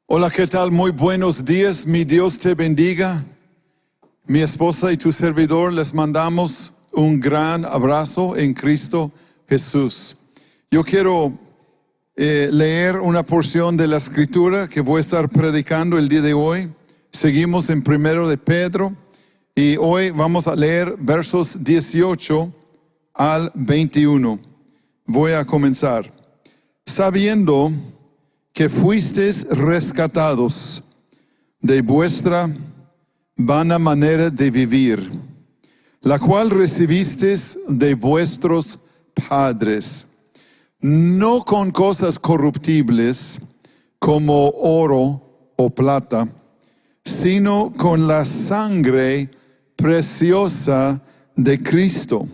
Hola, ¿qué tal? Muy buenos días, mi Dios te bendiga. Mi esposa y tu servidor les mandamos un gran abrazo en Cristo Jesús. Yo quiero leer una porción de la escritura que voy a estar predicando el día de hoy. Seguimos en 1 de Pedro y hoy vamos a leer versos 18 al 21. Voy a comenzar. Sabiendo que fuisteis rescatados de vuestra vana manera de vivir, la cual recibisteis de vuestros padres, no con cosas corruptibles como oro o plata, sino con la sangre preciosa de Cristo,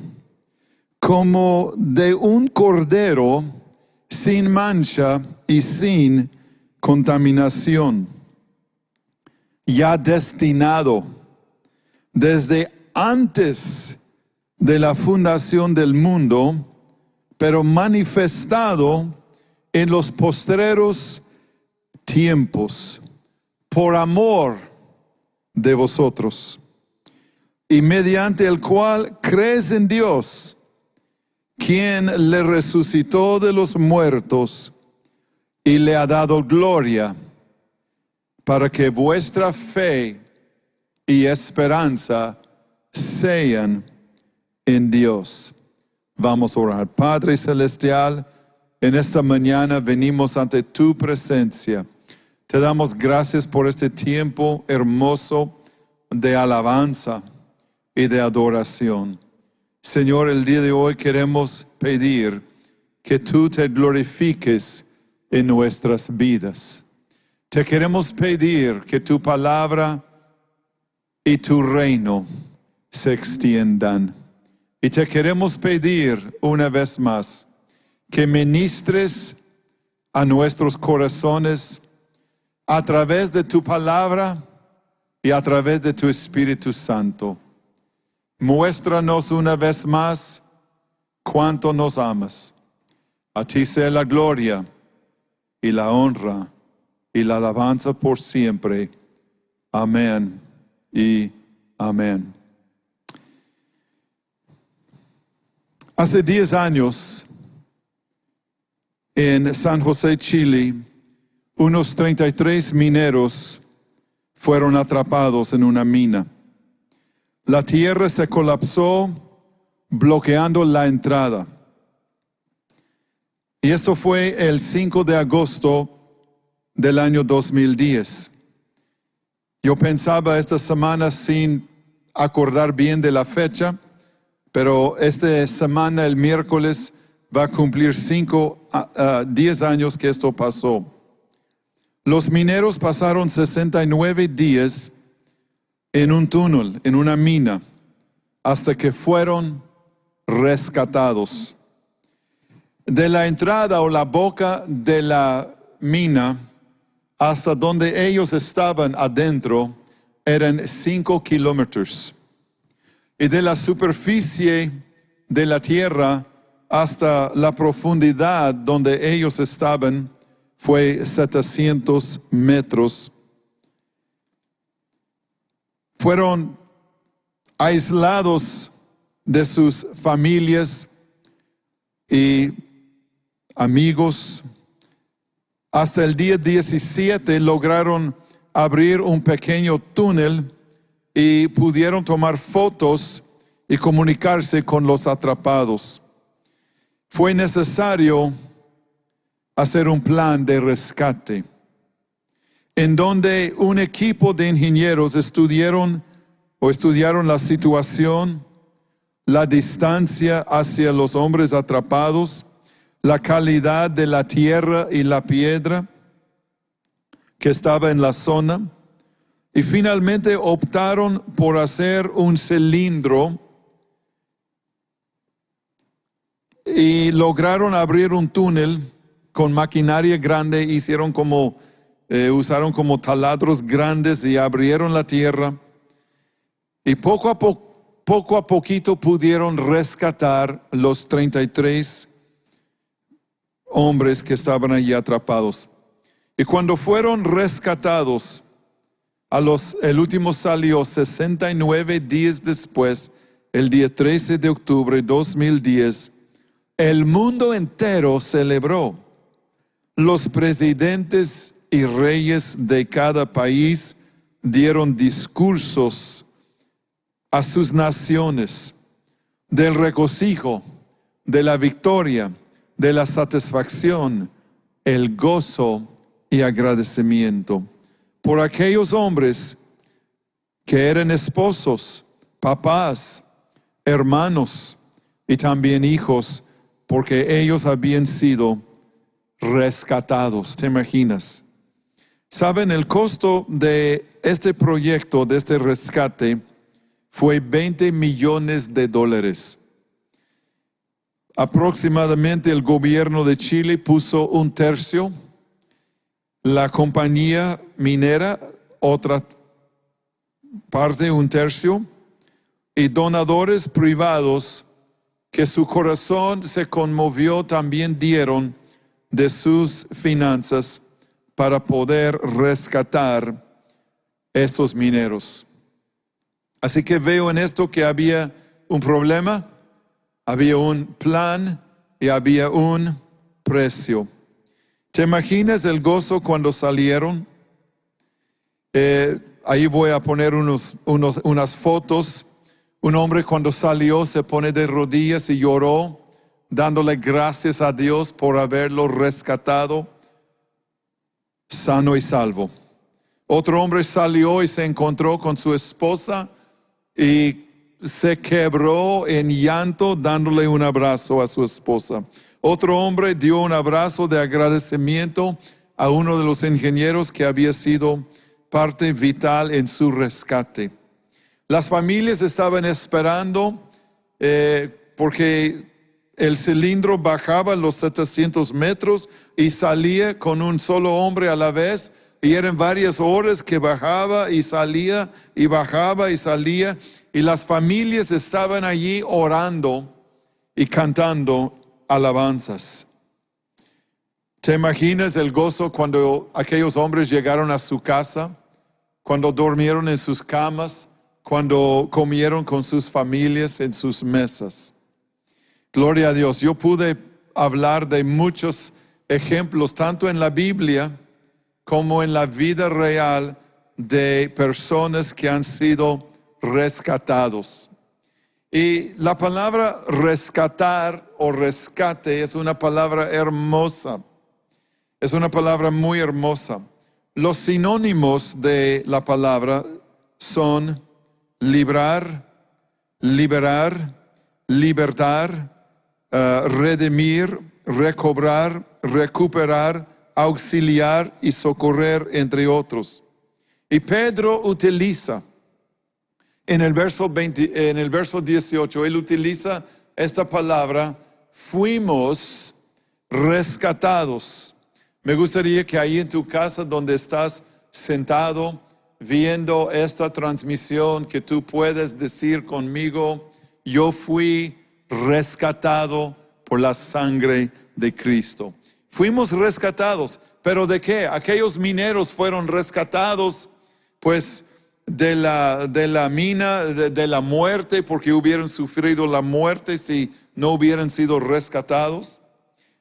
como de un cordero sin mancha y sin contaminación, ya destinado desde antes de la fundación del mundo, pero manifestado en los postreros tiempos, por amor de vosotros, y mediante el cual crees en Dios, quien le resucitó de los muertos y le ha dado gloria, para que vuestra fe y esperanza sean en Dios. Vamos a orar. Padre Celestial, en esta mañana venimos ante tu presencia. Te damos gracias por este tiempo hermoso de alabanza y de adoración. Señor, el día de hoy queremos pedir que tú te glorifiques en nuestras vidas. Te queremos pedir que tu palabra y tu reino se extiendan. Y te queremos pedir una vez más que ministres a nuestros corazones a través de tu palabra y a través de tu Espíritu Santo. Muéstranos una vez más cuánto nos amas. A ti sea la gloria y la honra y la alabanza por siempre. Amén y amén. Hace 10 años, en San José, Chile, unos 33 mineros fueron atrapados en una mina. La tierra se colapsó, bloqueando la entrada. Y esto fue el 5 de agosto del año 2010. Yo pensaba esta semana sin acordar bien de la fecha, pero esta semana, el miércoles, va a cumplir 10 años que esto pasó. Los mineros pasaron 69 días en un túnel, en una mina, hasta que fueron rescatados. De la entrada o la boca de la mina hasta donde ellos estaban adentro eran 5 kilómetros. Y de la superficie de la tierra hasta la profundidad donde ellos estaban fue 700 metros. Fueron aislados de sus familias y amigos. Hasta el día 17 lograron abrir un pequeño túnel y pudieron tomar fotos y comunicarse con los atrapados. Fue necesario hacer un plan de rescate, en donde un equipo de ingenieros estudiaron la situación, la distancia hacia los hombres atrapados, la calidad de la tierra y la piedra que estaba en la zona, y finalmente optaron por hacer un cilindro y lograron abrir un túnel con maquinaria grande. Usaron como taladros grandes y abrieron la tierra, y poco a poquito pudieron rescatar los 33 hombres que estaban allí atrapados. Y cuando fueron rescatados, el último salió 69 días después, el día 13 de octubre de 2010, el mundo entero celebró. Los presidentes y reyes de cada país dieron discursos a sus naciones del regocijo, de la victoria, de la satisfacción, el gozo y agradecimiento por aquellos hombres que eran esposos, papás, hermanos y también hijos, porque ellos habían sido rescatados. ¿Te imaginas? Saben, el costo de este proyecto, de este rescate, fue $20 millones. Aproximadamente el gobierno de Chile puso 1/3, la compañía minera otra parte, 1/3, y donadores privados que su corazón se conmovió también dieron de sus finanzas para poder rescatar estos mineros. Así que veo en esto que había un problema, había un plan y había un precio. ¿Te imaginas el gozo cuando salieron? Ahí voy a poner unas fotos. Un hombre cuando salió se pone de rodillas y lloró, dándole gracias a Dios por haberlo rescatado sano y salvo. Otro hombre salió y se encontró con su esposa y se quebró en llanto dándole un abrazo a su esposa. Otro hombre dio un abrazo de agradecimiento a uno de los ingenieros que había sido parte vital en su rescate. Las familias estaban esperando porque el cilindro bajaba los 700 metros y salía con un solo hombre a la vez, y eran varias horas que bajaba y salía y bajaba y salía, y las familias estaban allí orando y cantando alabanzas. ¿Te imaginas el gozo cuando aquellos hombres llegaron a su casa, cuando durmieron en sus camas, cuando comieron con sus familias en sus mesas? Gloria a Dios. Yo pude hablar de muchos ejemplos, tanto en la Biblia como en la vida real, de personas que han sido rescatados. Y la palabra rescatar o rescate es una palabra hermosa. Es una palabra muy hermosa. Los sinónimos de la palabra son librar, liberar, libertar, redimir, recobrar, recuperar, auxiliar y socorrer, entre otros. Y Pedro utiliza en el verso 18, él utiliza esta palabra: fuimos rescatados. Me gustaría que ahí en tu casa, donde estás sentado viendo esta transmisión, que tú puedas decir conmigo: yo fui rescatado por la sangre de Cristo. Fuimos rescatados. ¿Pero de qué? Aquellos mineros fueron rescatados pues de la mina, de la muerte, porque hubieran sufrido la muerte si no hubieran sido rescatados.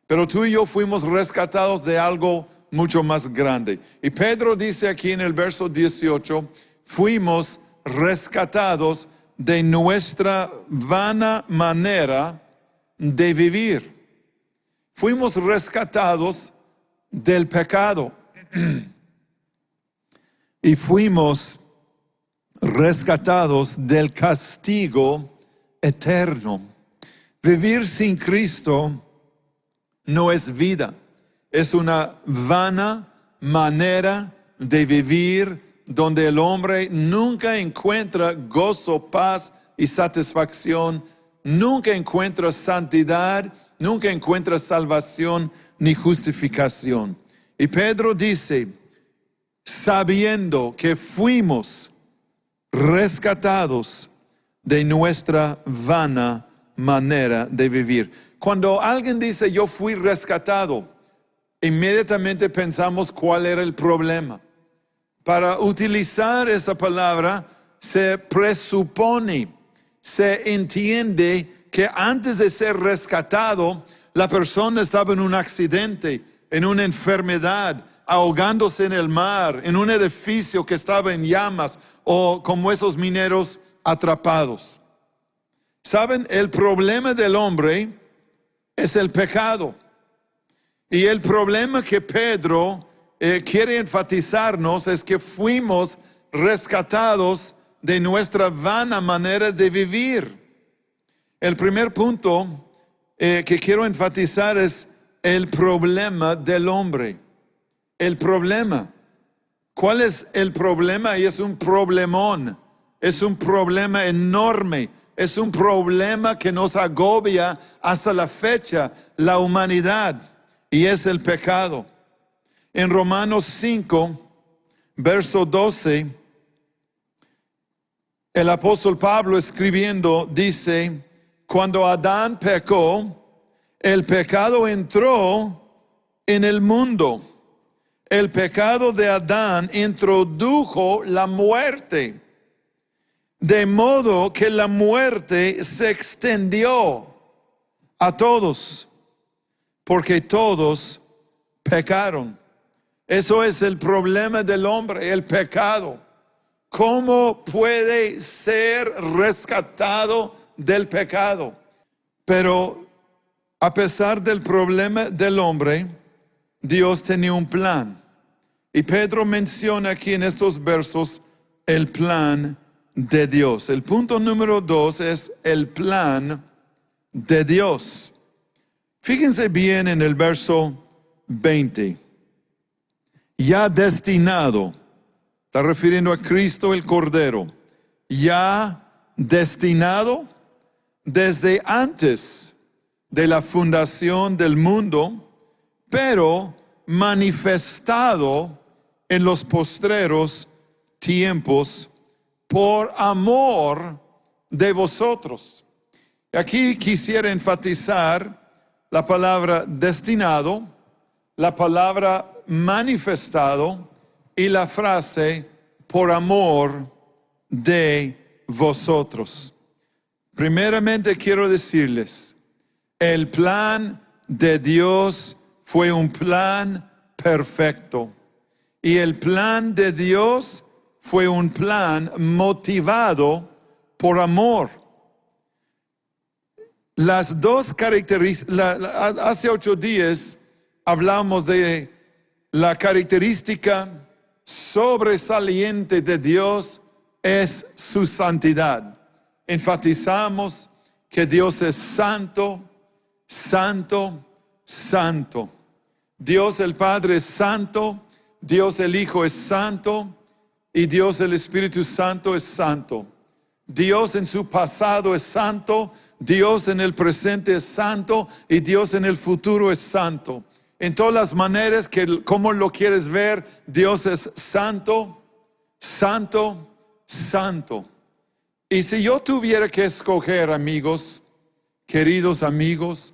Pero tú y yo fuimos rescatados de algo mucho más grande. Y Pedro dice aquí en el verso 18, fuimos rescatados de nuestra vana manera de vivir. Fuimos rescatados del pecado y fuimos rescatados del castigo eterno. Vivir sin Cristo no es vida, es una vana manera de vivir donde el hombre nunca encuentra gozo, paz y satisfacción, nunca encuentra santidad, nunca encuentra salvación ni justificación. Y Pedro dice, sabiendo que fuimos rescatados de nuestra vana manera de vivir. Cuando alguien dice yo fui rescatado, inmediatamente pensamos cuál era el problema. Para utilizar esa palabra se presupone, se entiende que antes de ser rescatado, la persona estaba en un accidente, en una enfermedad, ahogándose en el mar, en un edificio que estaba en llamas o como esos mineros atrapados. ¿Saben? El problema del hombre es el pecado. Y el problema que Pedro quiere enfatizarnos es que fuimos rescatados de nuestra vana manera de vivir. El primer punto que quiero enfatizar es el problema del hombre. El problema. ¿Cuál es el problema? Y es un problemón. Es un problema enorme. Es un problema que nos agobia hasta la fecha, la humanidad. Y es el pecado. En Romanos 5, verso 12, el apóstol Pablo escribiendo dice, cuando Adán pecó, el pecado entró en el mundo. El pecado de Adán introdujo la muerte, de modo que la muerte se extendió a todos, porque todos pecaron. Eso es el problema del hombre, el pecado. ¿Cómo puede ser rescatado del pecado? Pero a pesar del problema del hombre, Dios tenía un plan. Y Pedro menciona aquí en estos versos el plan de Dios. El punto número 2 es el plan de Dios. Fíjense bien en el verso 20. Ya destinado, está refiriendo a Cristo el Cordero, ya destinado desde antes de la fundación del mundo, pero manifestado en los postreros tiempos por amor de vosotros. Aquí quisiera enfatizar la palabra destinado, la palabra manifestado y la frase por amor de vosotros. Primeramente quiero decirles, el plan de Dios fue un plan perfecto. Y el plan de Dios fue un plan motivado por amor. Las dos características, hace 8 días hablamos de la característica sobresaliente de Dios es su santidad. Enfatizamos que Dios es santo, santo, santo. Dios el Padre es santo, Dios el Hijo es santo y Dios el Espíritu Santo es santo. Dios en su pasado es santo, Dios en el presente es santo y Dios en el futuro es santo. En todas las maneras que como lo quieres ver, Dios es santo, santo, santo. Y si yo tuviera que escoger, amigos, queridos amigos,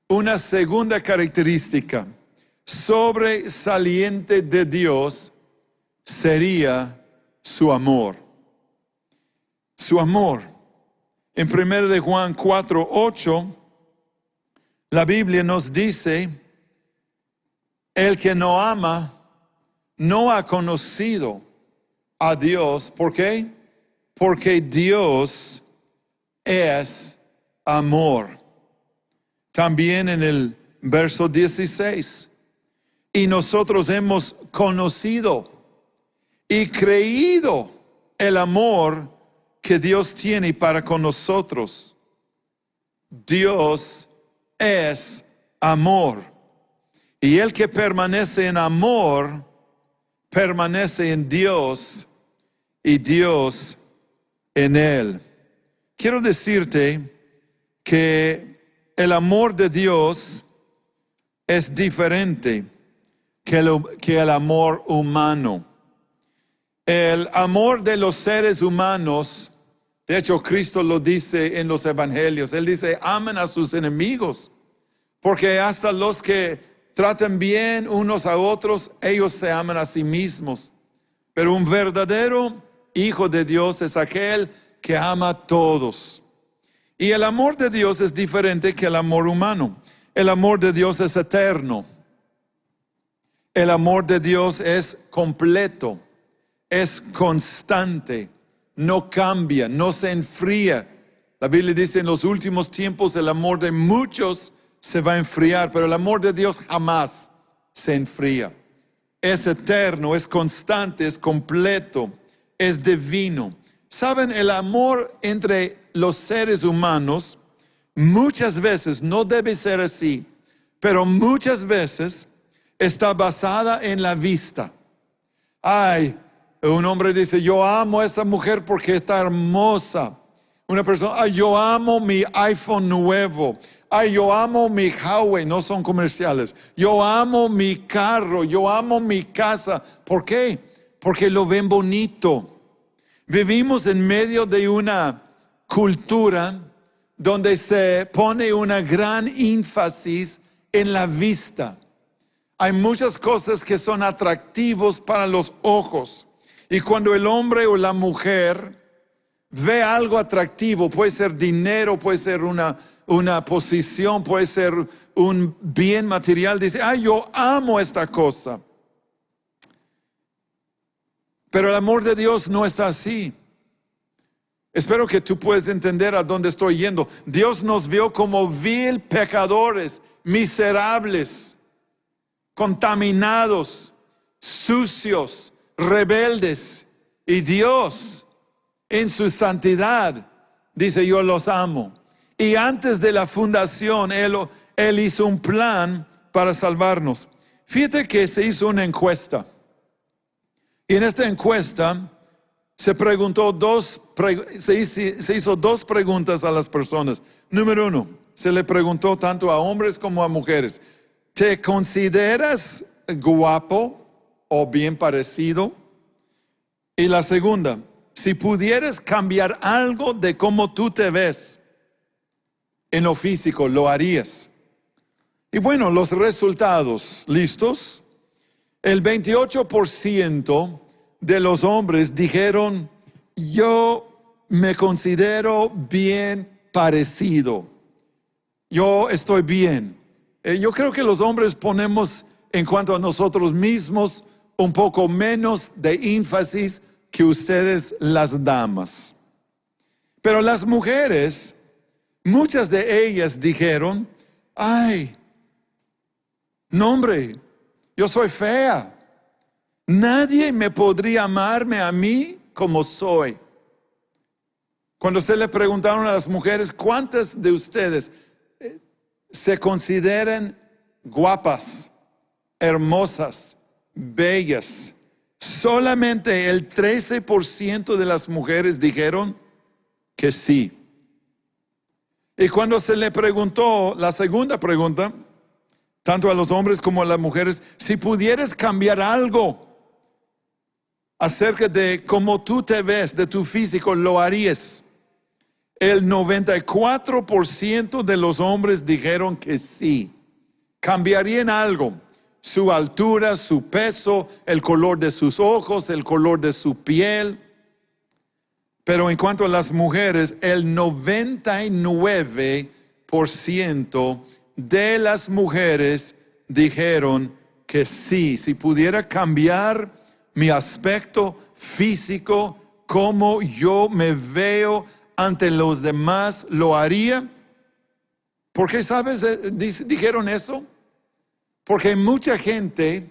una segunda característica sobresaliente de Dios sería su amor. Su amor. En 1 de Juan 4:8, la Biblia nos dice, el que no ama no ha conocido a Dios. ¿Por qué? Porque Dios es amor. También en el verso 16, y nosotros hemos conocido y creído el amor que Dios tiene para con nosotros. Dios es amor. Y el que permanece en amor, permanece en Dios y Dios en él. Quiero decirte que el amor de Dios es diferente que el amor humano. El amor de los seres humanos, de hecho Cristo lo dice en los evangelios, Él dice, amen a sus enemigos, porque hasta los que tratan bien unos a otros, ellos se aman a sí mismos. Pero un verdadero hijo de Dios es aquel que ama a todos. Y el amor de Dios es diferente que el amor humano. El amor de Dios es eterno. El amor de Dios es completo, es constante, no cambia, no se enfría. La Biblia dice en los últimos tiempos el amor de muchos se va a enfriar, pero el amor de Dios jamás se enfría. Es eterno, es constante, es completo, es divino. ¿Saben? El amor entre los seres humanos muchas veces, no debe ser así, pero muchas veces está basada en la vista. Ay, un hombre dice, yo amo a esta mujer porque está hermosa. Una persona, ay, yo amo mi iPhone nuevo. Ay, yo amo mi Huawei, no son comerciales. Yo amo mi carro, yo amo mi casa. ¿Por qué? Porque lo ven bonito. Vivimos en medio de una cultura donde se pone una gran énfasis en la vista. Hay muchas cosas que son atractivos para los ojos. Y cuando el hombre o la mujer ve algo atractivo, puede ser dinero, puede ser una posición, puede ser un bien material, dice, ay, yo amo esta cosa. Pero el amor de Dios no está así. Espero que tú puedas entender a dónde estoy yendo. Dios nos vio como vil pecadores, miserables, contaminados, sucios, rebeldes. Y Dios, en su santidad, dice, yo los amo. Y antes de la fundación, Él hizo un plan para salvarnos. Fíjate que se hizo una encuesta. Y en esta encuesta se hizo dos preguntas a las personas. Número uno, se le preguntó tanto a hombres como a mujeres. ¿Te consideras guapo o bien parecido? Y la segunda, si pudieras cambiar algo de cómo tú te ves en lo físico, ¿lo harías? Y bueno, los resultados, ¿listos? El 28% de los hombres dijeron, yo me considero bien parecido. Yo estoy bien. Yo creo que los hombres ponemos en cuanto a nosotros mismos un poco menos de énfasis que ustedes las damas. Pero las mujeres, muchas de ellas dijeron, ay, no hombre, yo soy fea. Nadie me podría amarme a mí como soy. Cuando se le preguntaron a las mujeres, ¿cuántas de ustedes se consideran guapas, hermosas, bellas? Solamente el 13% de las mujeres dijeron que sí. Y cuando se le preguntó la segunda pregunta, tanto a los hombres como a las mujeres, si pudieras cambiar algo acerca de cómo tú te ves, de tu físico, ¿lo harías? El 94% de los hombres dijeron que sí. Cambiarían algo. Su altura, su peso, el color de sus ojos, el color de su piel. Pero en cuanto a las mujeres, el 99% de las mujeres dijeron que sí. Si pudiera cambiar mi aspecto físico, cómo yo me veo ante los demás, lo haría. ¿Por qué sabes? Dijeron eso. Porque mucha gente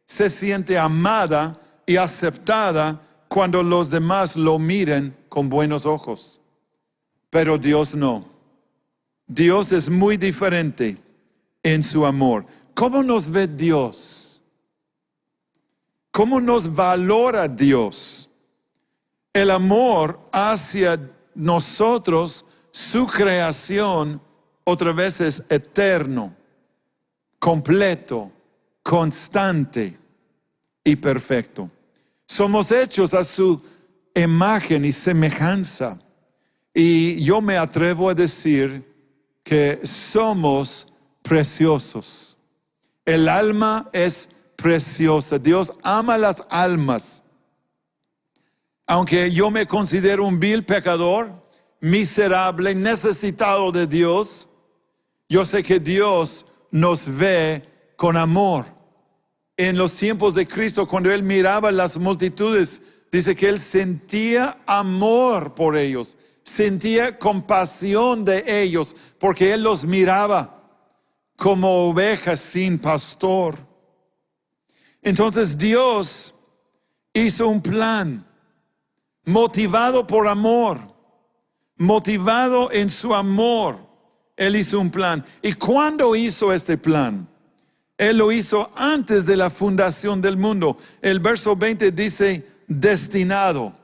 se siente amada y aceptada cuando los demás lo miren con buenos ojos. Pero Dios no. Dios es muy diferente en su amor. ¿Cómo nos ve Dios? ¿Cómo nos valora Dios? El amor hacia nosotros, su creación, otra vez es eterno, completo, constante y perfecto. Somos hechos a su imagen y semejanza. Y yo me atrevo a decir que somos preciosos. El alma es preciosa. Dios ama las almas. Aunque yo me considero un vil pecador, miserable, necesitado de Dios, yo sé que Dios nos ve con amor. En los tiempos de Cristo, cuando Él miraba las multitudes, dice que Él sentía amor por ellos, sentía compasión de ellos, porque Él los miraba como ovejas sin pastor. Entonces Dios hizo un plan, motivado por amor, motivado en su amor. Él hizo un plan. ¿Y cuándo hizo este plan? Él lo hizo antes de la fundación del mundo. El verso 20 dice destinado.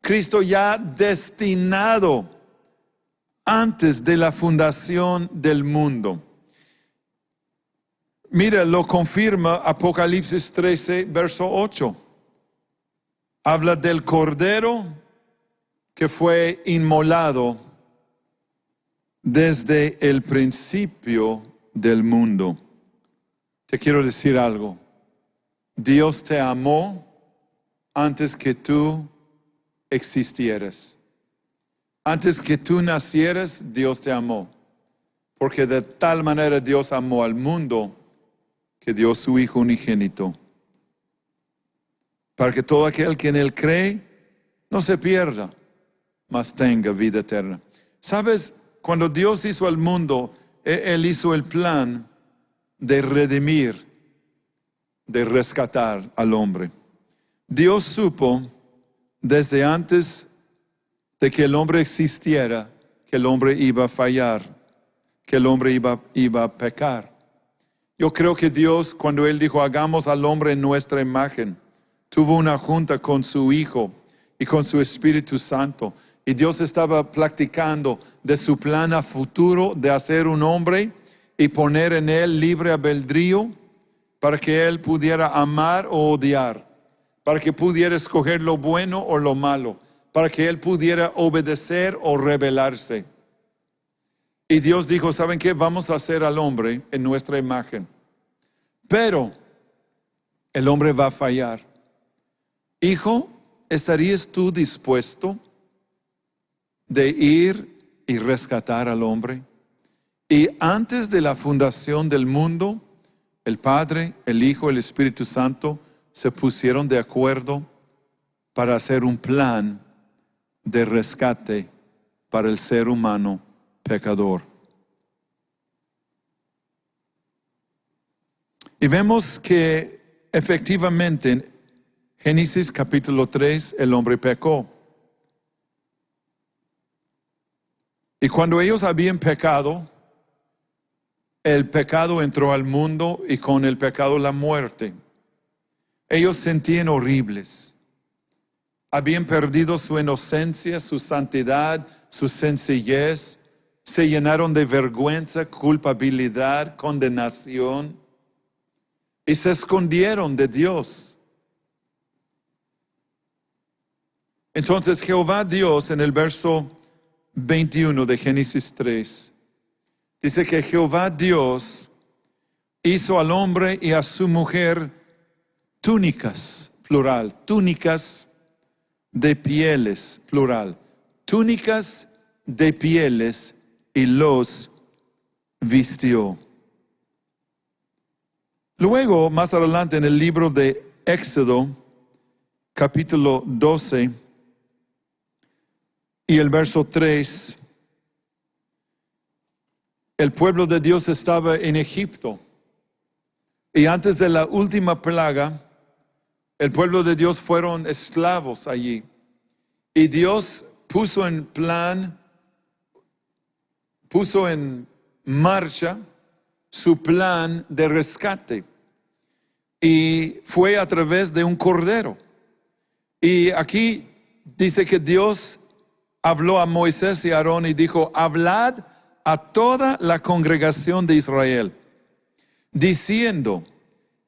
Cristo ya destinado antes de la fundación del mundo. Mira, lo confirma Apocalipsis 13, verso 8. Habla del cordero que fue inmolado desde el principio del mundo. Te quiero decir algo. Dios te amó antes que tú existieras. Antes que tú nacieras, Dios te amó. Porque de tal manera Dios amó al mundo que dio su Hijo unigénito, para que todo aquel que en Él cree no se pierda, mas tenga vida eterna. ¿Sabes? Cuando Dios hizo al mundo, Él hizo el plan de redimir, de rescatar al hombre. Dios supo desde antes de que el hombre existiera, que el hombre iba a fallar, que el hombre iba a pecar. Yo creo que Dios, cuando Él dijo, hagamos al hombre en nuestra imagen, tuvo una junta con su Hijo y con su Espíritu Santo. Y Dios estaba platicando de su plan a futuro de hacer un hombre y poner en él libre albedrío para que él pudiera amar o odiar, para que pudiera escoger lo bueno o lo malo, para que él pudiera obedecer o rebelarse. Y Dios dijo, ¿saben qué? Vamos a hacer al hombre en nuestra imagen. Pero el hombre va a fallar. Hijo, ¿estarías tú dispuesto de ir y rescatar al hombre? Y antes de la fundación del mundo, el Padre, el Hijo, el Espíritu Santo se pusieron de acuerdo para hacer un plan de rescate para el ser humano pecador. Y vemos que efectivamente en Génesis capítulo 3 el hombre pecó. Y cuando ellos habían pecado, el pecado entró al mundo y con el pecado la muerte. Ellos sentían horribles. Habían perdido su inocencia, su santidad, su sencillez. Se llenaron de vergüenza, culpabilidad, condenación. Y se escondieron de Dios. Entonces Jehová Dios en el verso 21 de Génesis 3 dice que Jehová Dios hizo al hombre y a su mujer túnicas, plural, túnicas de pieles, plural, túnicas de pieles, y los vistió. Luego, más adelante en el libro de Éxodo, capítulo 12 y el verso 3, el pueblo de Dios estaba en Egipto. Y antes de la última plaga, el pueblo de Dios fueron esclavos allí. Y Dios puso en marcha su plan de rescate. Y fue a través de un cordero. Y aquí dice que Dios habló a Moisés y a Aarón y dijo, hablad a toda la congregación de Israel, diciendo,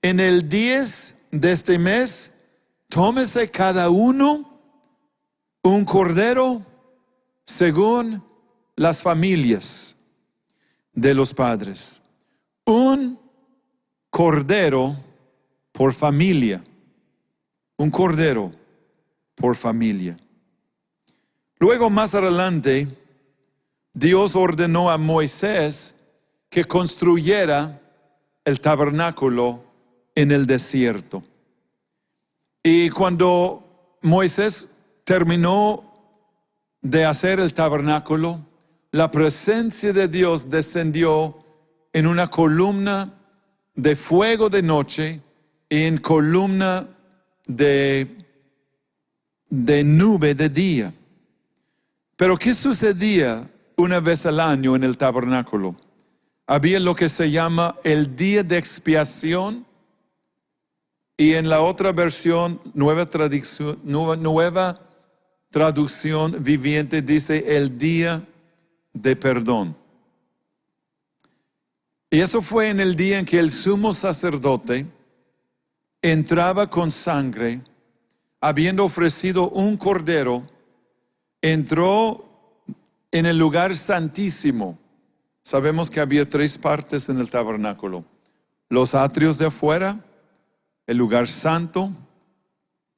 en el 10 de este mes, tómese cada uno un cordero según las familias de los padres, un cordero por familia. Un cordero por familia. Luego, más adelante, Dios ordenó a Moisés que construyera el tabernáculo en el desierto. Y cuando Moisés terminó de hacer el tabernáculo, la presencia de Dios descendió en una columna de fuego de noche y en columna de nube de día. Pero ¿qué sucedía una vez al año en el tabernáculo? Había lo que se llama el día de expiación, y en la otra versión, nueva traducción viviente, dice el día de perdón. Y eso fue en el día en que el sumo sacerdote entraba con sangre, habiendo ofrecido un cordero, entró en el lugar santísimo. Sabemos que había 3 partes en el tabernáculo: los atrios de afuera, el lugar santo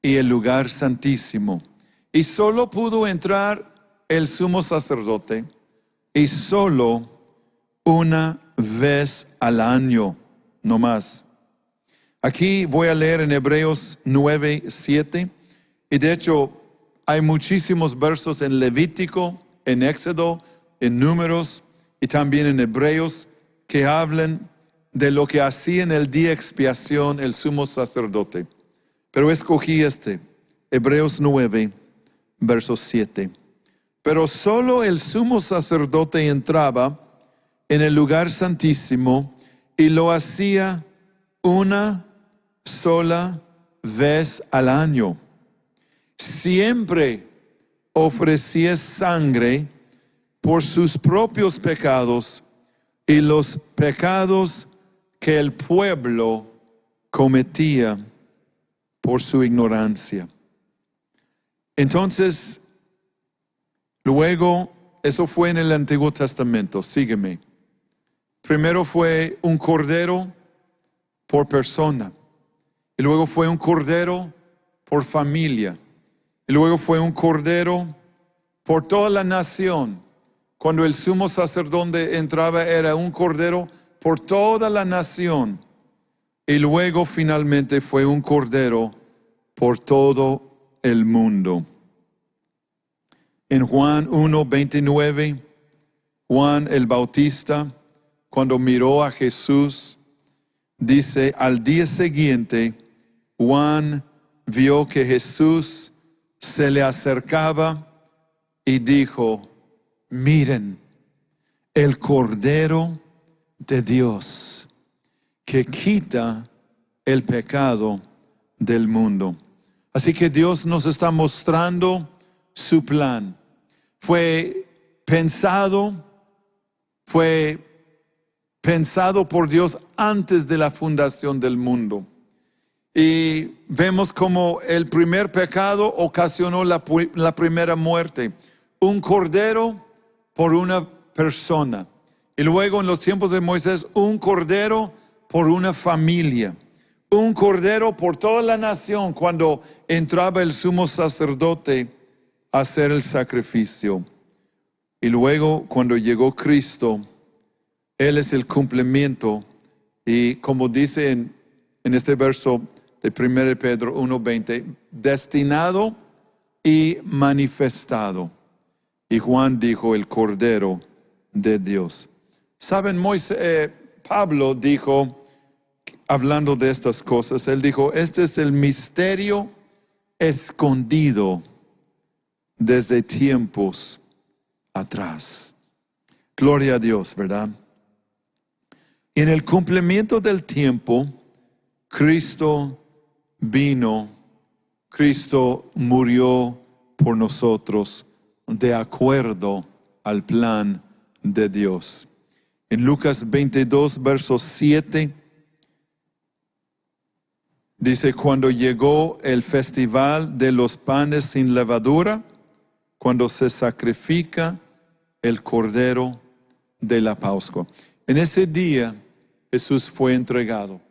y el lugar santísimo. Y solo pudo entrar el sumo sacerdote, y solo una vez al año, no más. Aquí voy a leer en Hebreos 9:7, y de hecho hay muchísimos versos en Levítico, en Éxodo, en Números y también en Hebreos que hablan de lo que hacía en el día de expiación el sumo sacerdote. Pero escogí Hebreos 9, verso 7. Pero solo el sumo sacerdote entraba en el lugar santísimo y lo hacía una sola vez al año. Siempre ofrecía sangre por sus propios pecados y los pecados que el pueblo cometía por su ignorancia. Entonces, luego, eso fue en el Antiguo Testamento, sígueme. Primero fue un cordero por persona, y luego fue un cordero por familia, y luego fue un cordero por toda la nación. Cuando el sumo sacerdote entraba, era un cordero por toda la nación, y luego finalmente fue un cordero por todo el mundo. En Juan 1:29, Juan el Bautista, cuando miró a Jesús, dice: al día siguiente, Juan vio que Jesús se le acercaba y dijo: miren, el Cordero de Dios que quita el pecado del mundo. Así que Dios nos está mostrando su plan. Fue pensado por Dios antes de la fundación del mundo. Y vemos como el primer pecado ocasionó la primera muerte. Un cordero por una persona. Y luego en los tiempos de Moisés, un cordero por una familia. Un cordero por toda la nación cuando entraba el sumo sacerdote a hacer el sacrificio. Y luego cuando llegó Cristo, Él es el cumplimiento. Y como dice en este verso de 1 Pedro 1:20, destinado y manifestado. Y Juan dijo: el Cordero de Dios. Saben, Pablo dijo, hablando de estas cosas, él dijo: este es el misterio escondido desde tiempos atrás. Gloria a Dios, ¿verdad? Y en el cumplimiento del tiempo, Cristo vino, Cristo murió por nosotros de acuerdo al plan de Dios. En Lucas 22, verso 7, dice: cuando llegó el festival de los panes sin levadura, cuando se sacrifica el cordero de la Pascua. En ese día Jesús fue entregado.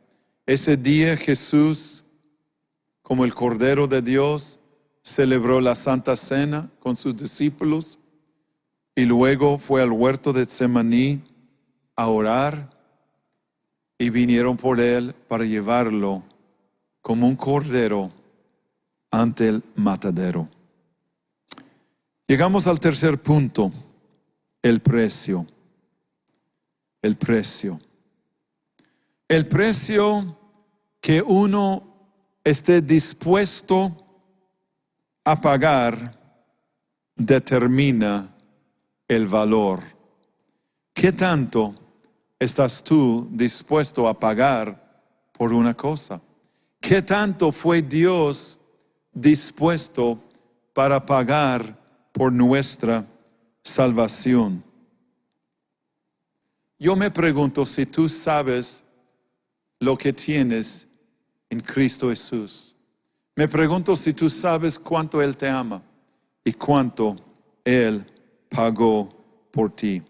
Ese día Jesús, como el Cordero de Dios, celebró la Santa Cena con sus discípulos y luego fue al huerto de Getsemaní a orar y vinieron por él para llevarlo como un cordero ante el matadero. Llegamos al tercer punto, el precio. El precio. El precio que uno esté dispuesto a pagar determina el valor. ¿Qué tanto estás tú dispuesto a pagar por una cosa? ¿Qué tanto fue Dios dispuesto para pagar por nuestra salvación? Yo me pregunto si tú sabes lo que tienes en Cristo Jesús. Me pregunto si tú sabes cuánto Él te ama y cuánto Él pagó por ti.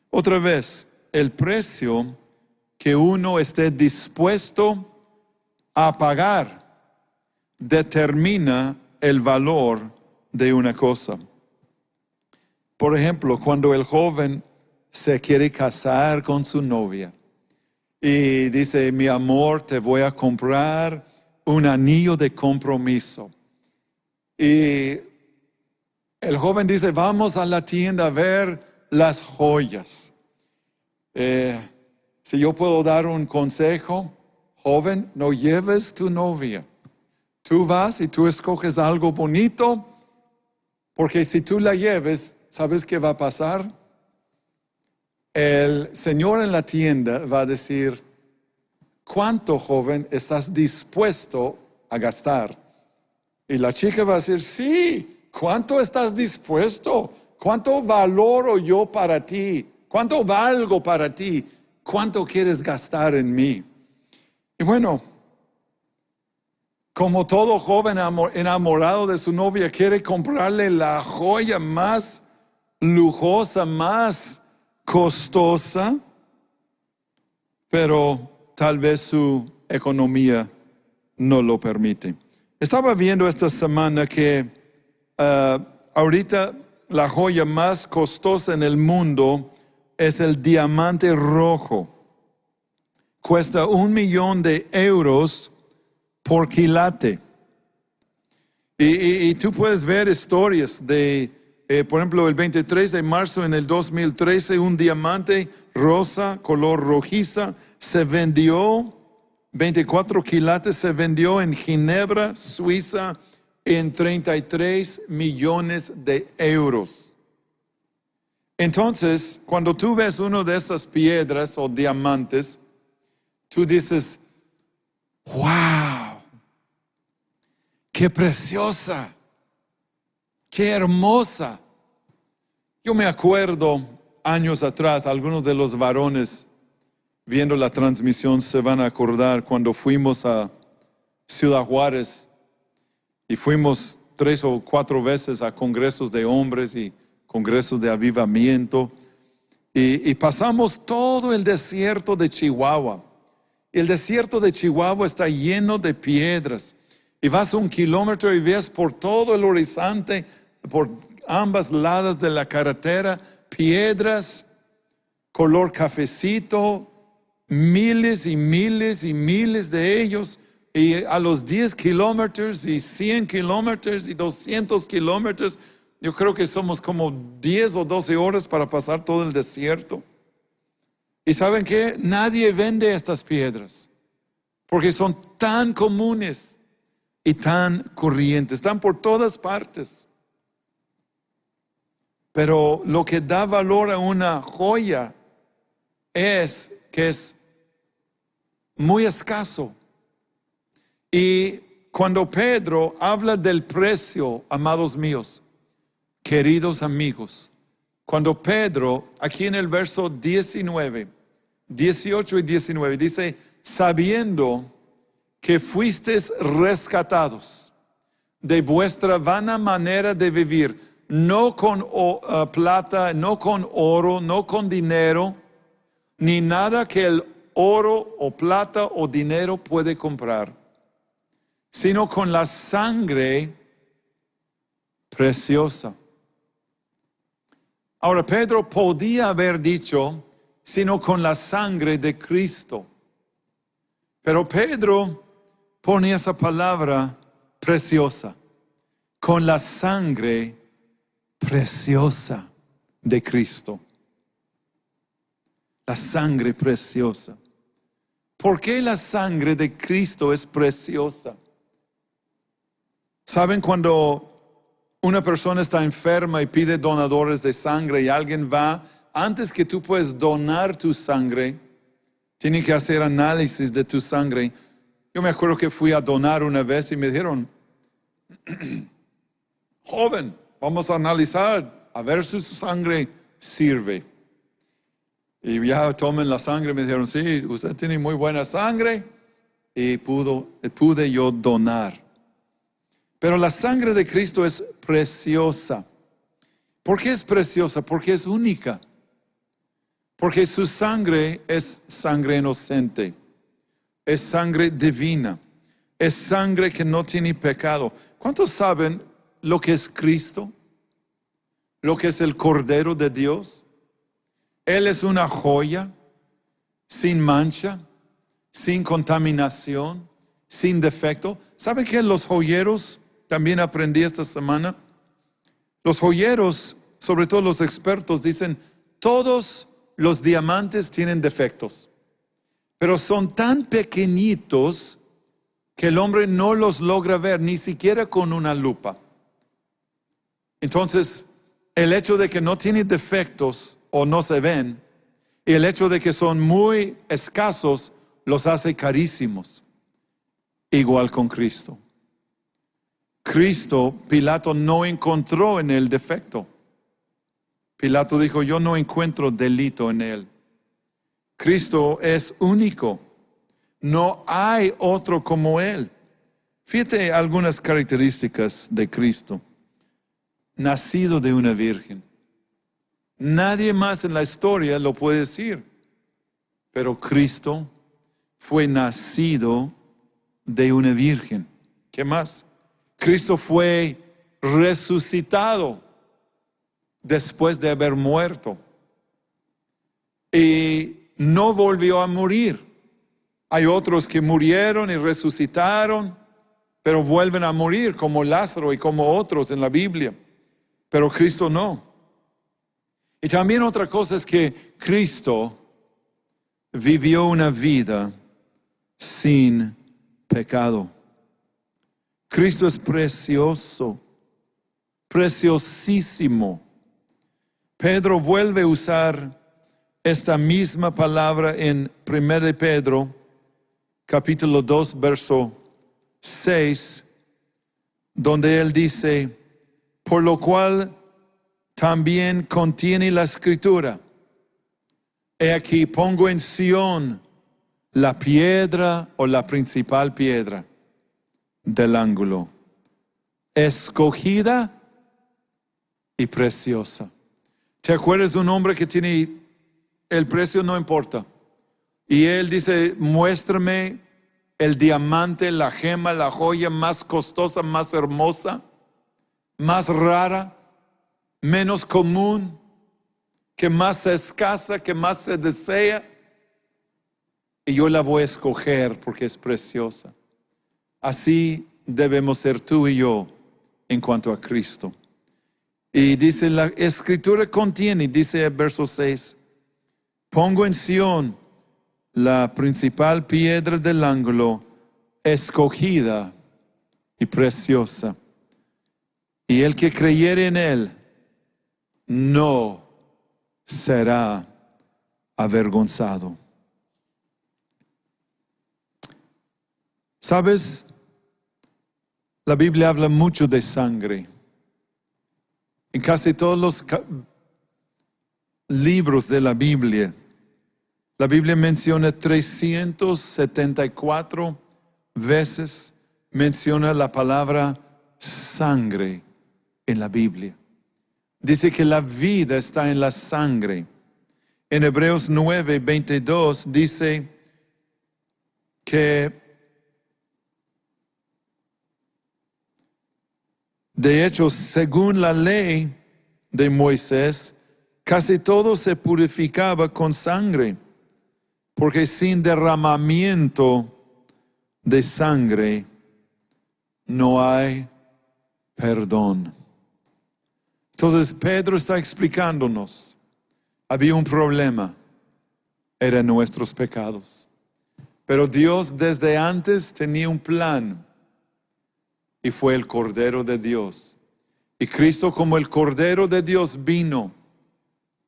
Otra vez, el precio que uno esté dispuesto a pagar determina el valor de una cosa. Por ejemplo, cuando el joven se quiere casar con su novia y dice, mi amor, te voy a comprar un anillo de compromiso. Y el joven dice, vamos a la tienda a ver las joyas. Si yo puedo dar un consejo, joven, no lleves tu novia. Tú vas y tú escoges algo bonito, porque si tú la lleves, ¿sabes qué va a pasar? El señor en la tienda va a decir, ¿cuánto, joven, estás dispuesto a gastar? Y la chica va a decir, sí, ¿cuánto estás dispuesto? ¿Cuánto valoro yo para ti? ¿Cuánto valgo para ti? ¿Cuánto quieres gastar en mí? Y bueno, como todo joven enamorado de su novia, quiere comprarle la joya más lujosa, más costosa, pero tal vez su economía no lo permite. Estaba viendo esta semana que ahorita la joya más costosa en el mundo es el diamante rojo. Cuesta 1 millón de euros por quilate. Y tú puedes ver historias de, por ejemplo, el 23 de marzo en el 2013, un diamante rosa, color rojiza, se vendió, 24 quilates, se vendió en Ginebra, Suiza, en 33 millones de euros. Entonces, cuando tú ves una de estas piedras o diamantes, tú dices, wow, qué preciosa, qué hermosa. Yo me acuerdo años atrás, algunos de los varones viendo la transmisión se van a acordar cuando fuimos a Ciudad Juárez y fuimos 3 o 4 veces a congresos de hombres y congresos de avivamiento y pasamos todo el desierto de Chihuahua. El desierto de Chihuahua está lleno de piedras y vas 1 kilómetro y ves por todo el horizonte, por ambas lados de la carretera, piedras color cafecito, miles y miles y miles de ellos, y a los 10 kilómetros y 100 kilómetros y 200 kilómetros, yo creo que somos como 10 o 12 horas para pasar todo el desierto. ¿Y saben qué? Nadie vende estas piedras, porque son tan comunes y tan corrientes, están por todas partes. Pero lo que da valor a una joya es que es muy escaso. Y cuando Pedro habla del precio, amados míos, queridos amigos, cuando Pedro, aquí en el verso 19, 18 y 19, dice, sabiendo que fuisteis rescatados de vuestra vana manera de vivir, no con plata, no con oro, no con dinero, ni nada que el oro o plata o dinero puede comprar, sino con la sangre preciosa. Ahora, Pedro podía haber dicho, sino con la sangre de Cristo. Pero Pedro pone esa palabra preciosa, con la sangre preciosa de Cristo. La sangre preciosa. ¿Por qué la sangre de Cristo es preciosa? ¿Saben cuando una persona está enferma y pide donadores de sangre y alguien va, antes que tú puedas donar tu sangre, tiene que hacer análisis de tu sangre? Yo me acuerdo que fui a donar una vez y me dijeron, joven, vamos a analizar a ver si su sangre sirve. Y ya tomen la sangre, me dijeron, sí, usted tiene muy buena sangre, y pude yo donar. Pero la sangre de Cristo es preciosa. ¿Por qué es preciosa? Porque es única. Porque su sangre es sangre inocente. Es sangre divina. Es sangre que no tiene pecado. ¿Cuántos saben lo que es Cristo? Lo que es el Cordero de Dios. Él es una joya, sin mancha, sin contaminación, sin defecto. ¿Saben que los joyeros, también aprendí esta semana? Los joyeros, sobre todo los expertos, dicen, todos los diamantes tienen defectos, pero son tan pequeñitos que el hombre no los logra ver, ni siquiera con una lupa. Entonces, el hecho de que no tienen defectos o no se ven, y el hecho de que son muy escasos, los hace carísimos. Igual con Cristo. Cristo, Pilato no encontró en él defecto. Pilato dijo, yo no encuentro delito en él. Cristo es único. No hay otro como él. Fíjate algunas características de Cristo. Nacido de una virgen. Nadie más en la historia lo puede decir. Pero Cristo fue nacido de una virgen. ¿Qué más? Cristo fue resucitado después de haber muerto. Y no volvió a morir. Hay otros que murieron y resucitaron, pero vuelven a morir, como Lázaro y como otros en la Biblia. Pero Cristo no. Y también otra cosa es que Cristo vivió una vida sin pecado. Cristo es precioso, preciosísimo. Pedro vuelve a usar esta misma palabra en 1 Pedro, capítulo 2, verso 6, donde él dice, por lo cual también contiene la escritura. He aquí pongo en Sión la piedra o la principal piedra del ángulo, escogida y preciosa. ¿Te acuerdas de un hombre que tiene, el precio no importa? Y él dice, muéstrame el diamante, la gema, la joya más costosa, más hermosa, más rara, menos común, que más se escasa, que más se desea. Y yo la voy a escoger porque es preciosa. Así debemos ser tú y yo en cuanto a Cristo. Y dice, la escritura contiene, dice el verso 6, pongo en Sión la principal piedra del ángulo, escogida y preciosa. Y el que creyere en él, no será avergonzado. ¿Sabes? La Biblia habla mucho de sangre. En casi todos los libros de la Biblia menciona 374 veces, menciona la palabra sangre en la Biblia. Dice que la vida está en la sangre. En Hebreos 9:22 dice, que de hecho, según la ley de Moisés, casi todo se purificaba con sangre, porque sin derramamiento de sangre no hay perdón. Entonces Pedro está explicándonos, había un problema, eran nuestros pecados. Pero Dios desde antes tenía un plan y fue el Cordero de Dios. Y Cristo como el Cordero de Dios vino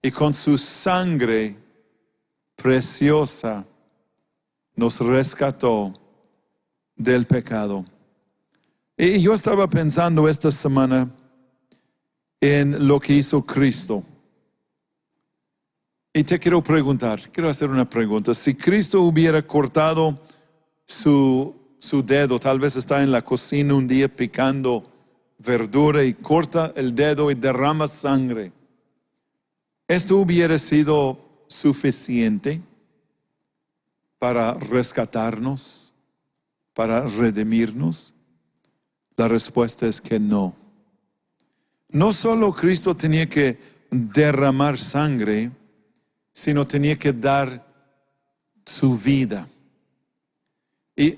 y con su sangre preciosa nos rescató del pecado. Y yo estaba pensando esta semana en lo que hizo Cristo. Y te quiero preguntar, quiero hacer una pregunta. Si Cristo hubiera cortado su dedo, tal vez está en la cocina un día picando verdura y corta el dedo y derrama sangre, ¿esto hubiera sido suficiente para rescatarnos, para redimirnos? La respuesta es que no. No solo Cristo tenía que derramar sangre, sino tenía que dar su vida. Y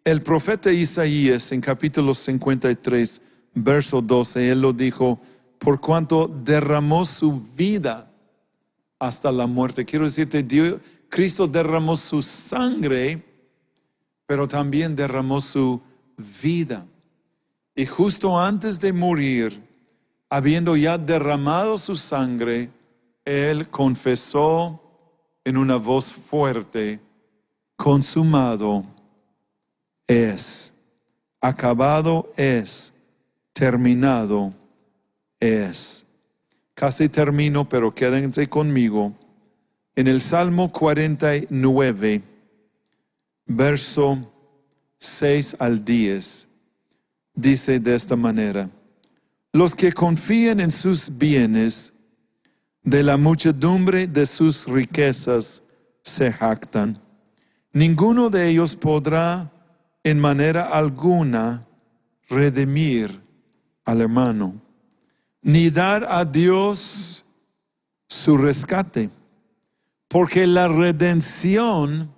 el profeta Isaías en capítulo 53, verso 12, él lo dijo, por cuanto derramó su vida hasta la muerte. Quiero decirte, Cristo derramó su sangre, pero también derramó su vida. Y justo antes de morir, habiendo ya derramado su sangre, Él confesó en una voz fuerte, consumado es, acabado es, terminado es. Casi termino, pero quédense conmigo. En el Salmo 49, verso 6 al 10, dice de esta manera, los que confían en sus bienes, de la muchedumbre de sus riquezas se jactan. Ninguno de ellos podrá en manera alguna redimir al hermano, ni dar a Dios su rescate, porque la redención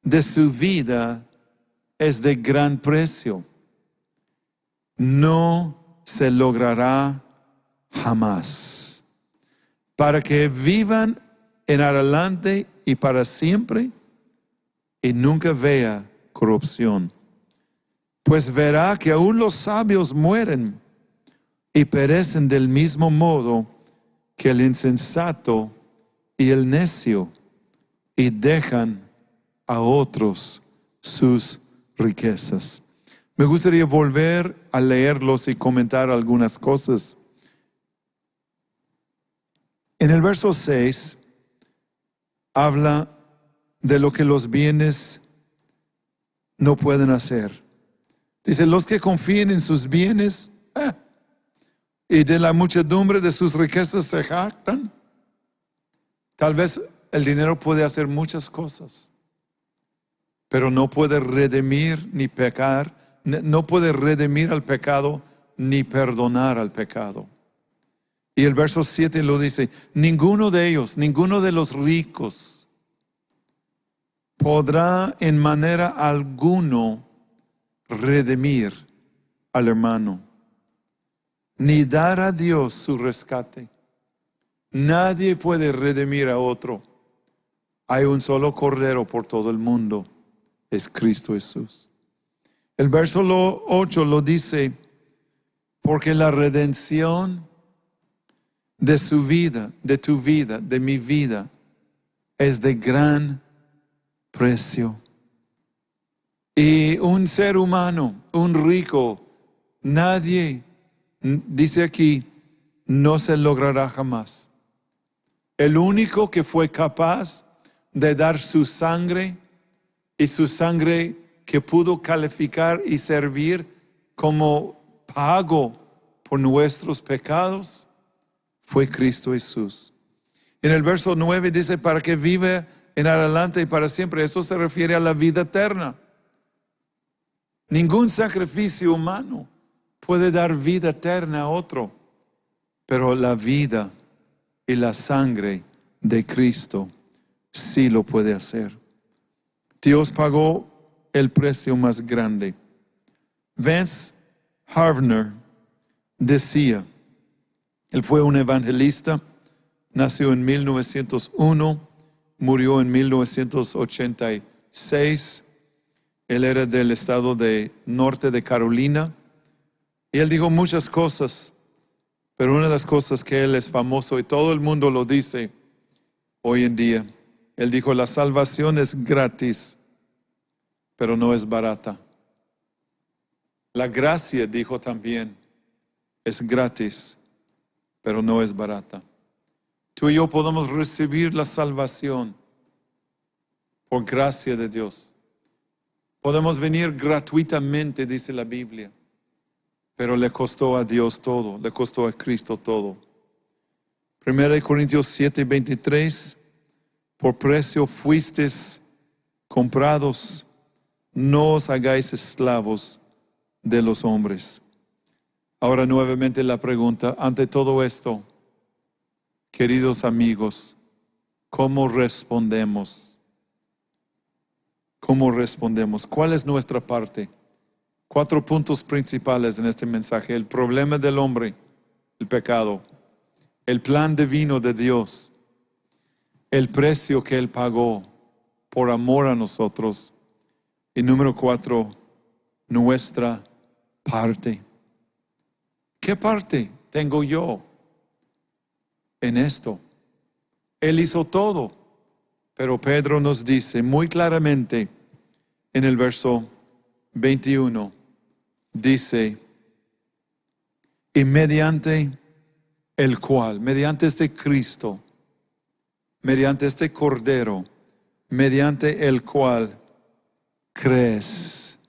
de su vida es de gran precio. No se logrará jamás. Para que vivan en adelante y para siempre y nunca vea corrupción. Pues verá que aún los sabios mueren y perecen del mismo modo que el insensato y el necio, y dejan a otros sus riquezas. Me gustaría volver a leerlos y comentar algunas cosas. En el verso 6 habla de lo que los bienes no pueden hacer. Dice, los que confíen en sus bienes y de la muchedumbre de sus riquezas se jactan. Tal vez el dinero puede hacer muchas cosas, pero no puede redimir ni pecar, no puede redimir al pecado ni perdonar al pecado. Y el verso 7 lo dice, ninguno de ellos, ninguno de los ricos podrá en manera alguno redimir al hermano, ni dar a Dios su rescate. Nadie puede redimir a otro. Hay un solo Cordero por todo el mundo, es Cristo Jesús. El verso 8 lo dice, porque la redención de su vida, de tu vida, de mi vida, es de gran precio. Y un ser humano, un rico, nadie, dice aquí, no se logrará jamás. El único que fue capaz de dar su sangre, y su sangre que pudo calificar y servir como pago por nuestros pecados, fue Cristo Jesús. En el verso 9 dice, para que viva en adelante y para siempre. Eso se refiere a la vida eterna. Ningún sacrificio humano puede dar vida eterna a otro, pero la vida y la sangre de Cristo sí lo puede hacer. Dios pagó el precio más grande. Vance Havner decía, él fue un evangelista, nació en 1901, murió en 1986. Él era del estado de norte de Carolina. Y él dijo muchas cosas, pero una de las cosas que él es famoso y todo el mundo lo dice hoy en día. Él dijo, la salvación es gratis, pero no es barata. La gracia, dijo también, es gratis, pero no es barata. Tú y yo podemos recibir la salvación por gracia de Dios. Podemos venir gratuitamente, dice la Biblia, pero le costó a Dios todo, le costó a Cristo todo. 1 Corintios 7:23, por precio fuisteis comprados, no os hagáis esclavos de los hombres. Ahora nuevamente la pregunta, ante todo esto, queridos amigos, ¿cómo respondemos? ¿Cómo respondemos? ¿Cuál es nuestra parte? 4 puntos principales en este mensaje. El problema del hombre, el pecado. El plan divino de Dios. El precio que Él pagó por amor a nosotros. Y número 4, nuestra parte. ¿Qué parte tengo yo en esto? Él hizo todo. Pero Pedro nos dice muy claramente en el verso 21, dice, y mediante el cual, mediante este Cristo, mediante este Cordero, mediante el cual crees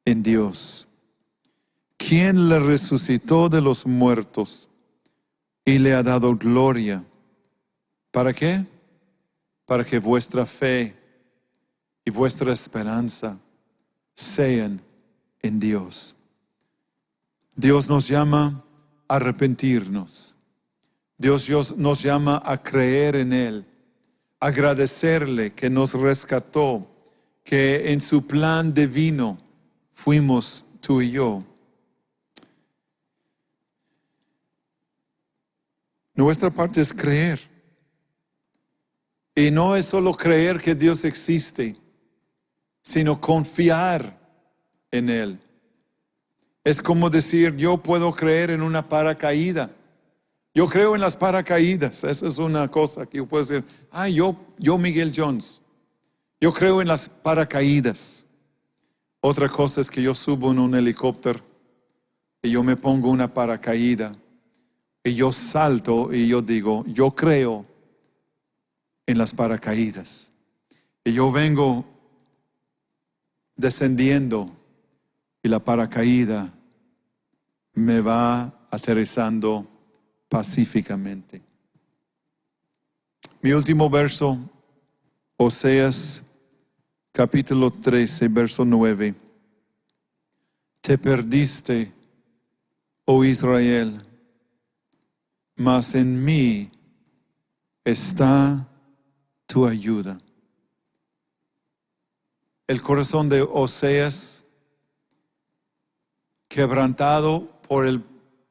en Dios, quien le resucitó de los muertos y le ha dado gloria. ¿Para qué? Para que vuestra fe y vuestra esperanza sean en Dios. Dios nos llama a arrepentirnos. Dios nos llama a creer en Él, agradecerle que nos rescató, que en su plan divino fuimos tú y yo. Nuestra parte es creer. Y no es solo creer que Dios existe, sino confiar en Él. Es como decir, yo puedo creer en una paracaídas. Yo creo en las paracaídas. Esa es una cosa que yo puedo decir. Yo Miguel Jones. Yo creo en las paracaídas. Otra cosa es que yo subo en un helicóptero y yo me pongo una paracaídas y yo salto y yo digo, yo creo en las paracaídas. Y yo vengo descendiendo y la paracaídas me va aterrizando pacíficamente. Mi último verso, Oseas capítulo 13, verso 9. Te perdiste, oh Israel, mas en mí está tu ayuda. El corazón de Oseas, quebrantado por el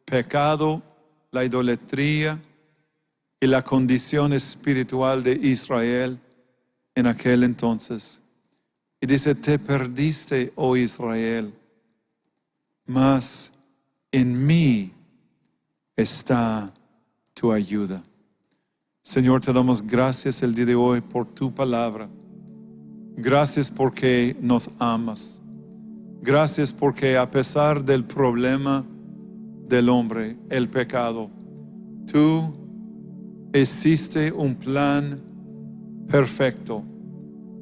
pecado, la idolatría y la condición espiritual de Israel en aquel entonces. Y dice, te perdiste, oh Israel, mas en mí está tu ayuda. Señor, te damos gracias el día de hoy por tu palabra. Gracias porque nos amas. Gracias porque a pesar del problema del hombre, el pecado, tú hiciste un plan perfecto,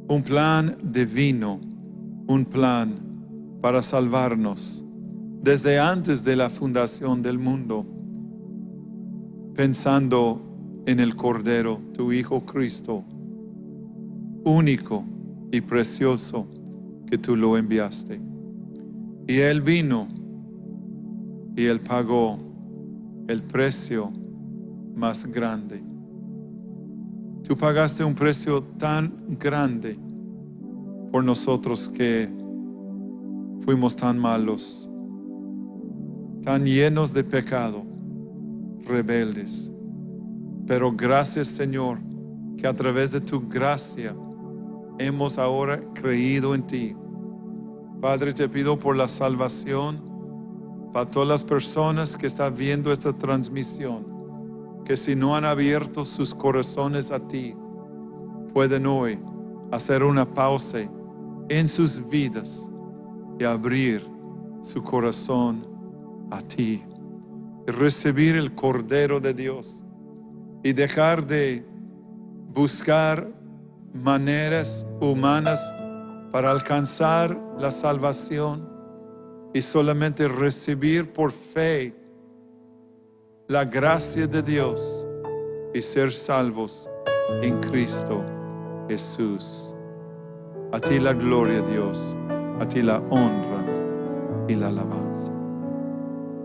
un plan divino, un plan para salvarnos desde antes de la fundación del mundo, pensando en el Cordero, tu Hijo Cristo, único y precioso que tú lo enviaste. Y Él vino y Él pagó el precio más grande. Tú pagaste un precio tan grande por nosotros que fuimos tan malos, tan llenos de pecado, rebeldes. Pero gracias, Señor, que a través de tu gracia hemos ahora creído en ti. Padre, te pido por la salvación para todas las personas que están viendo esta transmisión, que si no han abierto sus corazones a ti, pueden hoy hacer una pausa en sus vidas y abrir su corazón a ti y recibir el Cordero de Dios y dejar de buscar maneras humanas para alcanzar la salvación y solamente recibir por fe la gracia de Dios y ser salvos en Cristo Jesús. A ti la gloria, Dios, a ti la honra y la alabanza.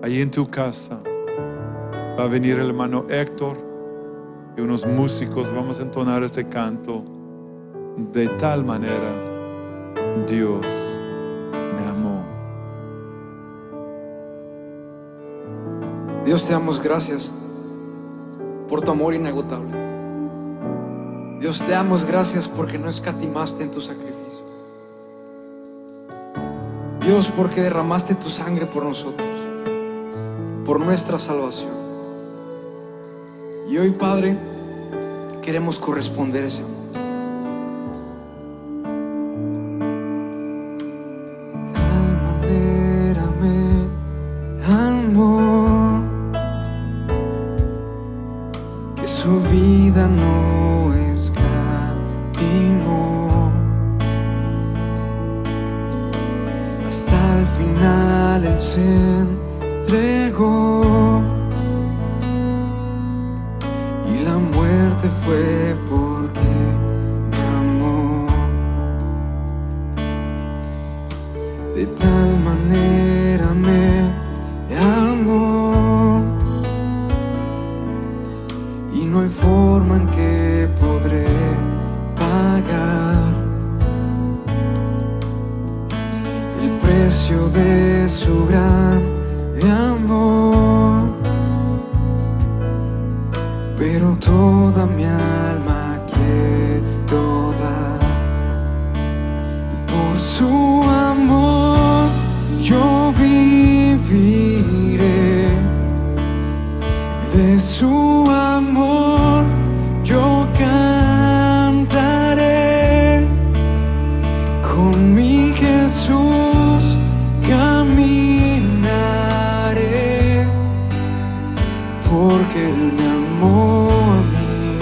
Allí en tu casa va a venir el hermano Héctor y unos músicos. Vamos a entonar este canto. De tal manera Dios me amó. Dios, te damos gracias por tu amor inagotable. Dios, te damos gracias porque no escatimaste en tu sacrificio. Dios, porque derramaste tu sangre por nosotros, por nuestra salvación. Y hoy, Padre, queremos corresponder a ese amor. De tal manera me amó, que su vida no escatimó. Hasta el final Él se entregó, y la muerte fue porque me amó. De tal manera me amó, y no hay forma en que podré pagar el precio de su gran amor. Pero toda mi alma quiero dar. Por su amor yo viviré, de su amor yo cantaré, con mi Jesús caminaré, porque Él me amó a mí.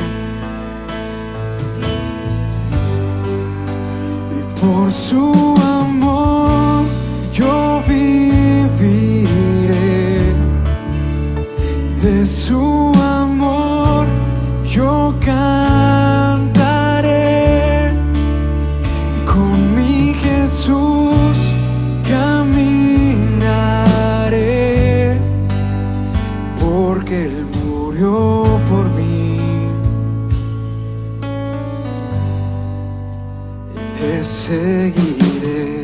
Y por su amor yo viviré, de su amor yo cantaré, con mi Jesús caminaré, porque Él murió por mí. Le seguiré.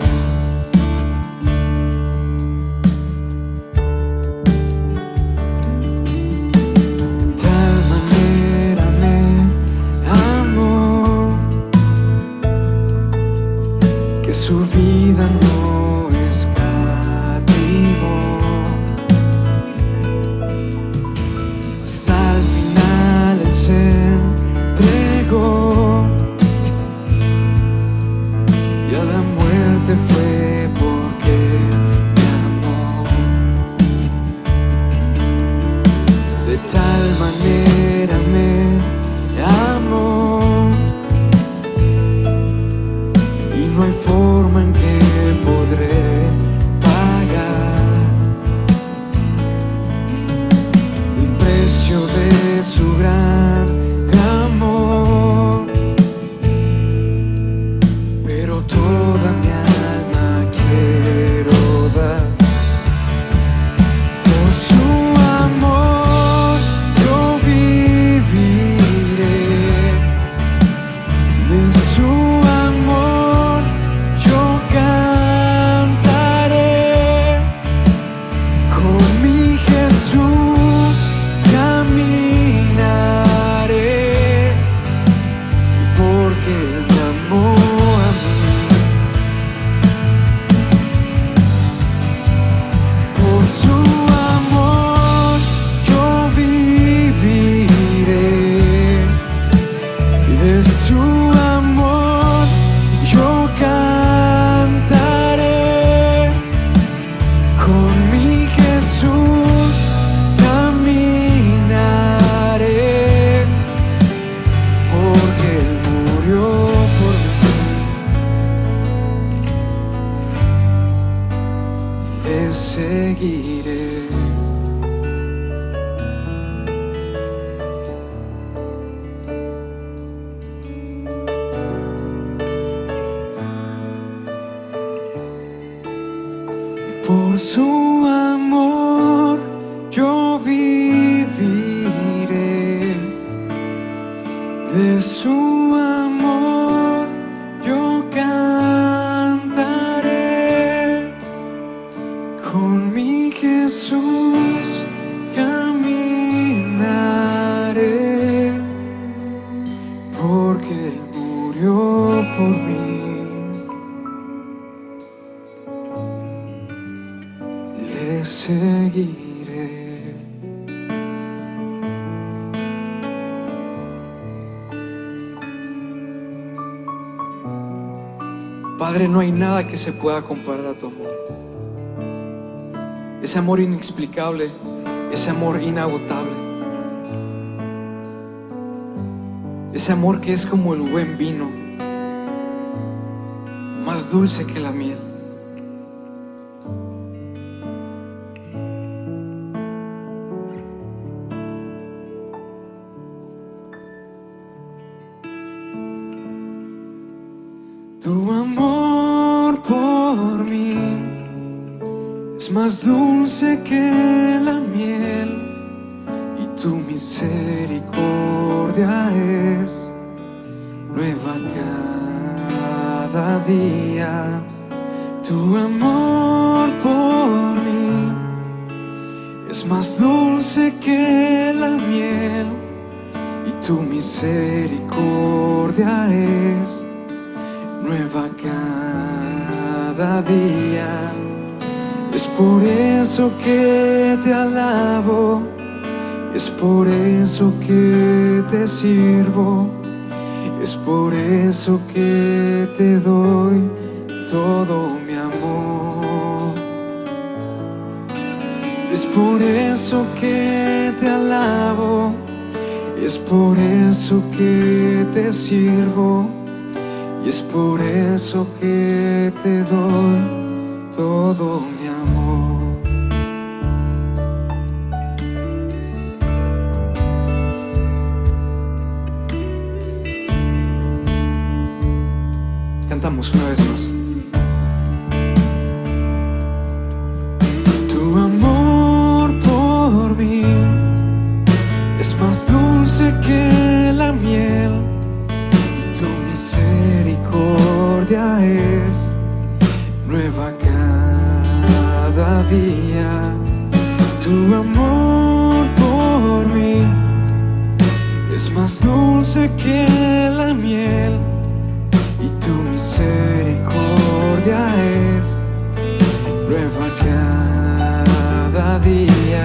De tal manera me amó, que su vida no escatimó. Hasta el final Él se entregó, y a la muerte fue porque me amó. De tal manera me amó, y no hay forma en que podré pagar el precio de su gran amor. Con mi Jesús caminaré, porque Él me amó a mí. Por su amor yo viviré, de su amor yo cantaré. Con mi Jesús caminaré, porque Él murió por mí. Le seguiré. Por su amor yo viviré, de su amor yo cantaré. Con mi Jesús caminaré, porque Él murió por mí. Le seguiré. Padre, no hay nada que se pueda comparar a tu amor. Ese amor inexplicable, ese amor inagotable, ese amor que es como el buen vino, más dulce que la miel. Tu amor por mí es más dulce que la miel, y tu misericordia es nueva cada día. Tu amor por mí es más dulce que la miel, y tu misericordia es nueva cada día. Es por eso que te alabo, es por eso que te sirvo, es por eso que te doy todo mi amor. Es por eso que te alabo, es por eso que te sirvo, y es por eso que te doy todo mi amor. Cantamos una vez más. Tu amor por mí es más dulce que la miel, tu misericordia es nueva cada día. Tu amor por mí es más dulce que la miel, y tu misericordia es nueva cada día.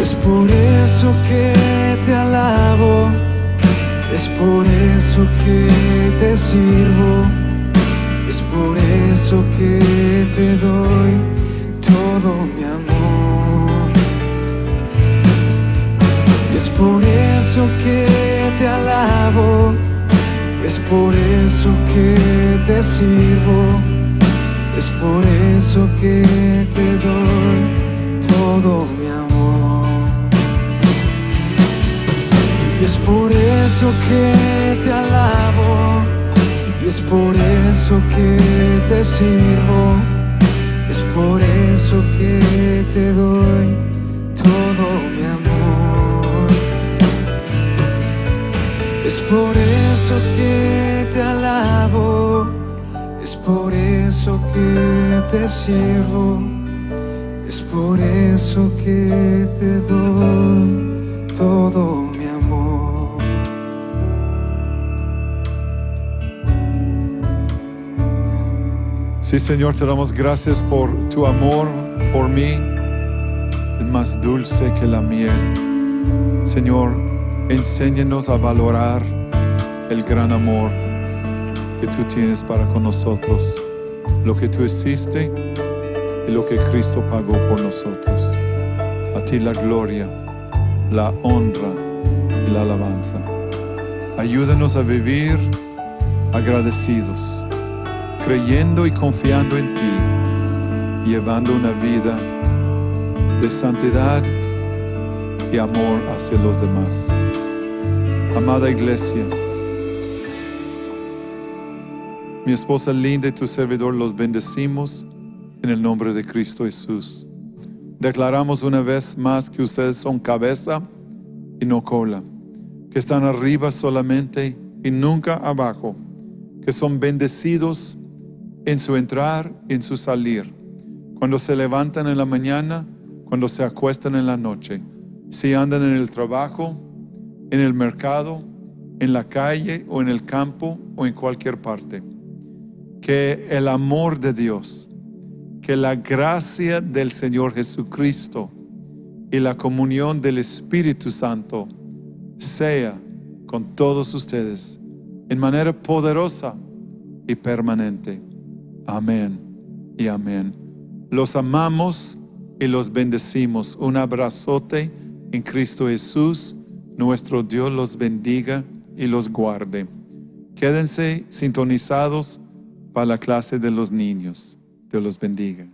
Es por eso que te alabo, es por eso que te sirvo, es por eso que te doy todo mi amor. Es por eso que te alabo, es por eso que te sirvo, es por eso que te doy todo mi amor. Y es por eso que te alabo, y es por eso que te sirvo, es por eso que te doy todo mi amor. Es por eso que te alabo, es por eso que te sirvo, es Es por eso que te doy todo mi amor. Sí, Señor, te damos gracias por tu amor por mí. Es más dulce que la miel. Señor, enséñanos a valorar el gran amor que tú tienes para con nosotros, lo que tú hiciste y lo que Cristo pagó por nosotros. A ti la gloria, la honra y la alabanza. Ayúdanos a vivir agradecidos, creyendo y confiando en ti, llevando una vida de santidad y amor hacia los demás. Amada iglesia, mi esposa linda y tu servidor los bendecimos en el nombre de Cristo Jesús. Declaramos una vez más que ustedes son cabeza y no cola, que están arriba solamente y nunca abajo, que son bendecidos en su entrar y en su salir, cuando se levantan en la mañana, cuando se acuestan en la noche, si andan en el trabajo, en el mercado, en la calle o en el campo o en cualquier parte. Que el amor de Dios, que la gracia del Señor Jesucristo y la comunión del Espíritu Santo sea con todos ustedes en manera poderosa y permanente. Amén y amén. Los amamos y los bendecimos. Un abrazote en Cristo Jesús. Nuestro Dios los bendiga y los guarde. Quédense sintonizados para la clase de los niños. Dios los bendiga.